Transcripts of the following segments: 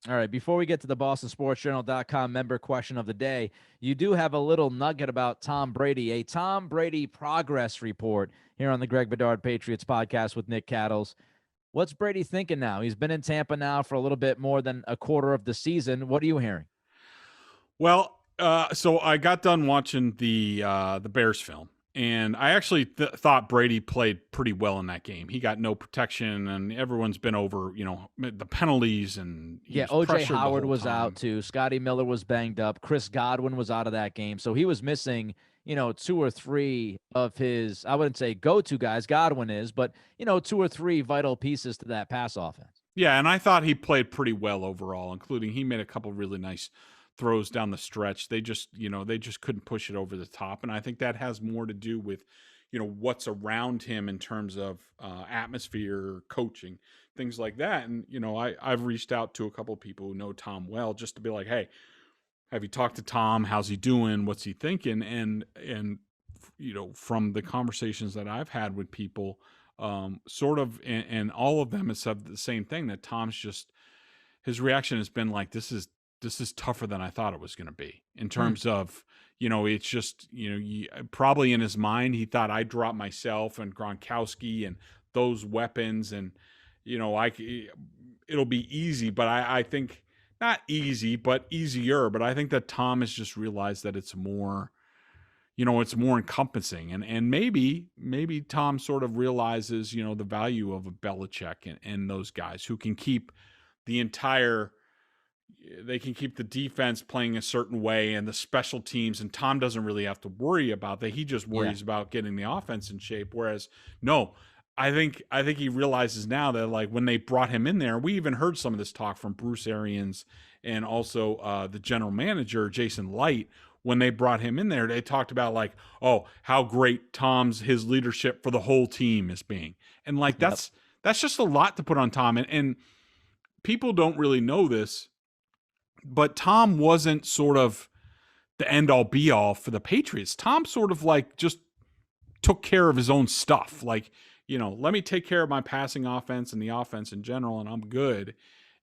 All right, before we get to the BostonSportsJournal.com member question of the day, you do have a little nugget about Tom Brady, a Tom Brady progress report here on the Greg Bedard Patriots podcast with Nick Cattles. What's Brady thinking now? He's been in Tampa now for a little bit more than a quarter of the season. What are you hearing? Well, so I got done watching the Bears film, and I actually thought Brady played pretty well in that game. He got no protection, and everyone's been over, the penalties, and he Yeah, was O.J. pressured the Howard whole was out time. too. Scotty Miller was banged up. Chris Godwin was out of that game. So he was missing, two or three of his, I wouldn't say go-to guys. Godwin is, but, two or three vital pieces to that pass offense. Yeah, and I thought he played pretty well overall, including he made a couple really nice throws down the stretch. They just couldn't push it over the top, and I think that has more to do with, what's around him in terms of atmosphere, coaching, things like that. And I've reached out to a couple of people who know Tom well, just to be like, hey, have you talked to Tom? How's he doing? What's he thinking? And from the conversations that I've had with people, sort of, and all of them have said the same thing, that Tom's just, his reaction has been like, this is tougher than I thought it was going to be, in terms of, it's just, probably in his mind, he thought I dropped myself and Gronkowski and those weapons, and, it'll be easy, but I think not easy, but easier. But I think that Tom has just realized that it's more, it's more encompassing, and maybe Tom sort of realizes, the value of a Belichick and those guys who can keep the entire, they can keep the defense playing a certain way and the special teams, and Tom doesn't really have to worry about that. He just worries about getting the offense in shape. Whereas, no, I think he realizes now that, like, when they brought him in there, we even heard some of this talk from Bruce Arians and also the general manager, Jason Light. When they brought him in there, they talked about, like, oh, how great his leadership for the whole team is being. And like, that's just a lot to put on Tom. And people don't really know this, but Tom wasn't sort of the end all be all for the Patriots. Tom sort of, like, just took care of his own stuff. Like, let me take care of my passing offense and the offense in general, and I'm good.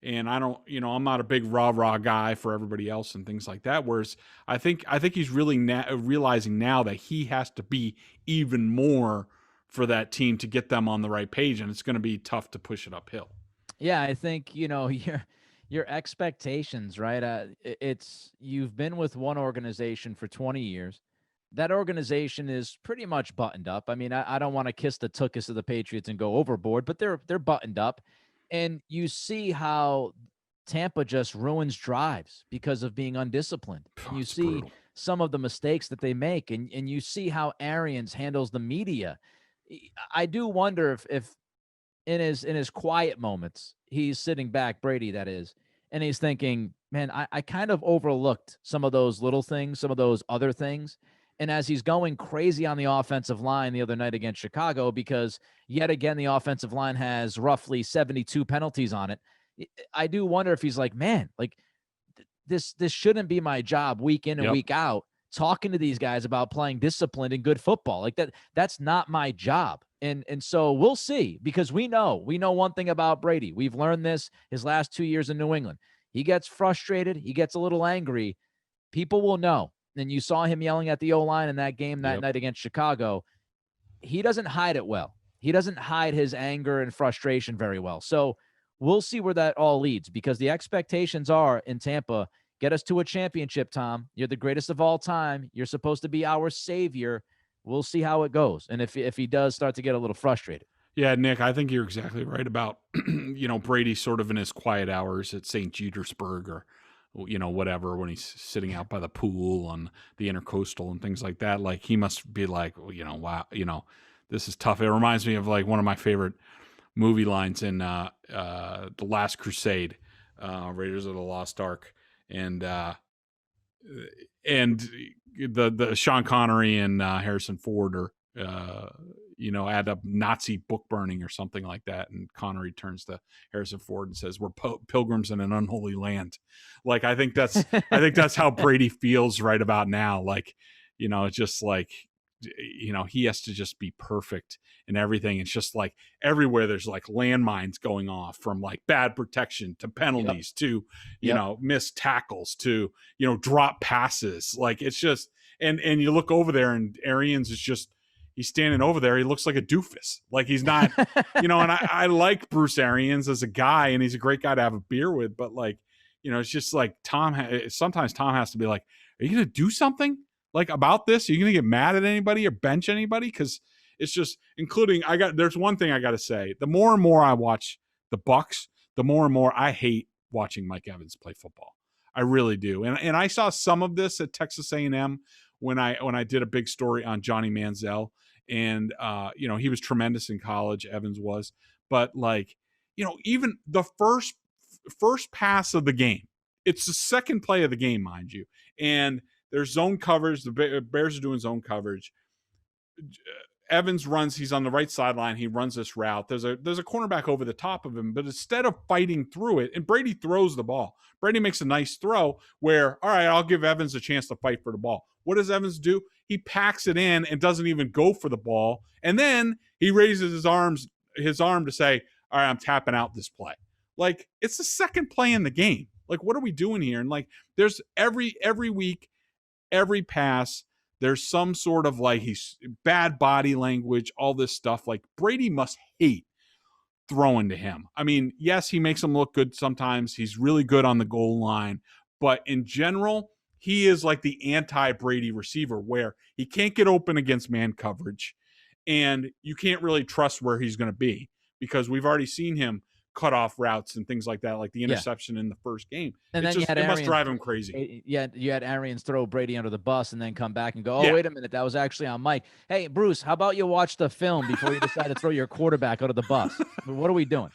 And I don't, I'm not a big rah guy for everybody else and things like that. Whereas I think he's really realizing now that he has to be even more for that team to get them on the right page, and it's going to be tough to push it uphill. Yeah, I think, your expectations, right? You've been with one organization for 20 years. That organization is pretty much buttoned up. I mean, I don't want to kiss the tuchus of the Patriots and go overboard, but they're buttoned up. And you see how Tampa just ruins drives because of being undisciplined. And you see brutal. some of the mistakes that they make, and you see how Arians handles the media. I do wonder if in his quiet moments, he's sitting back, Brady that is, and he's thinking, man, I kind of overlooked some of those little things, some of those other things. And as he's going crazy on the offensive line the other night against Chicago, because yet again, the offensive line has roughly 72 penalties on it, I do wonder if he's like, man, like this shouldn't be my job week in and week out, talking to these guys about playing disciplined and good football. Like that's not my job. And so we'll see, because we know one thing about Brady. We've learned this his last 2 years in New England. He gets frustrated. He gets a little angry. People will know. And you saw him yelling at the O-line in that game that night against Chicago. He doesn't hide it well. He doesn't hide his anger and frustration very well. So we'll see where that all leads, because the expectations are in Tampa, get us to a championship, Tom. You're the greatest of all time. You're supposed to be our savior. We'll see how it goes. And if he does start to get a little frustrated. Yeah, Nick, I think you're exactly right about, Brady sort of in his quiet hours at St. Petersburg, or, whatever, when he's sitting out by the pool on the Intercoastal and things like that. Like, he must be like, wow, this is tough. It reminds me of, like, one of my favorite movie lines in The Last Crusade, Raiders of the Lost Ark. And the Sean Connery and Harrison Ford are, add up Nazi book burning or something like that. And Connery turns to Harrison Ford and says, "We're pilgrims in an unholy land." Like, I think that's how Brady feels right about now. Like, it's just like he has to just be perfect and everything. It's just like everywhere there's like landmines going off, from like bad protection to penalties to, missed tackles to, drop passes. Like it's just, and you look over there and Arians is just, he's standing over there. He looks like a doofus. Like he's not, and I like Bruce Arians as a guy, and he's a great guy to have a beer with. But like, it's just like sometimes Tom has to be like, are you going to do something like about this? Are you going to get mad at anybody or bench anybody? Because it's just, there's one thing I got to say. The more and more I watch the Bucs, the more and more I hate watching Mike Evans play football. I really do. And I saw some of this at Texas A&M when I did a big story on Johnny Manziel. And, he was tremendous in college, Evans was. But, like, even the first pass of the game, it's the second play of the game, mind you. And there's zone coverage. The Bears are doing zone coverage. Evans runs. He's on the right sideline. He runs this route. There's a cornerback over the top of him. But instead of fighting through it, and Brady throws the ball. Brady makes a nice throw where, all right, I'll give Evans a chance to fight for the ball. What does Evans do? He packs it in and doesn't even go for the ball. And then he raises his arm to say, all right, I'm tapping out this play. Like, it's the second play in the game. Like, what are we doing here? And like, there's every week, every pass, there's some sort of like he's bad body language, all this stuff. Like Brady must hate throwing to him. I mean, yes, he makes him look good sometimes. He's really good on the goal line. But in general, he is like the anti-Brady receiver where he can't get open against man coverage, and you can't really trust where he's going to be because we've already seen him cut off routes and things like that, like the interception in the first game. And then it must drive him crazy. Yeah, you had Arians throw Brady under the bus and then come back and go, oh, wait a minute, that was actually on Mike. Hey, Bruce, how about you watch the film before you decide to throw your quarterback under the bus? What are we doing?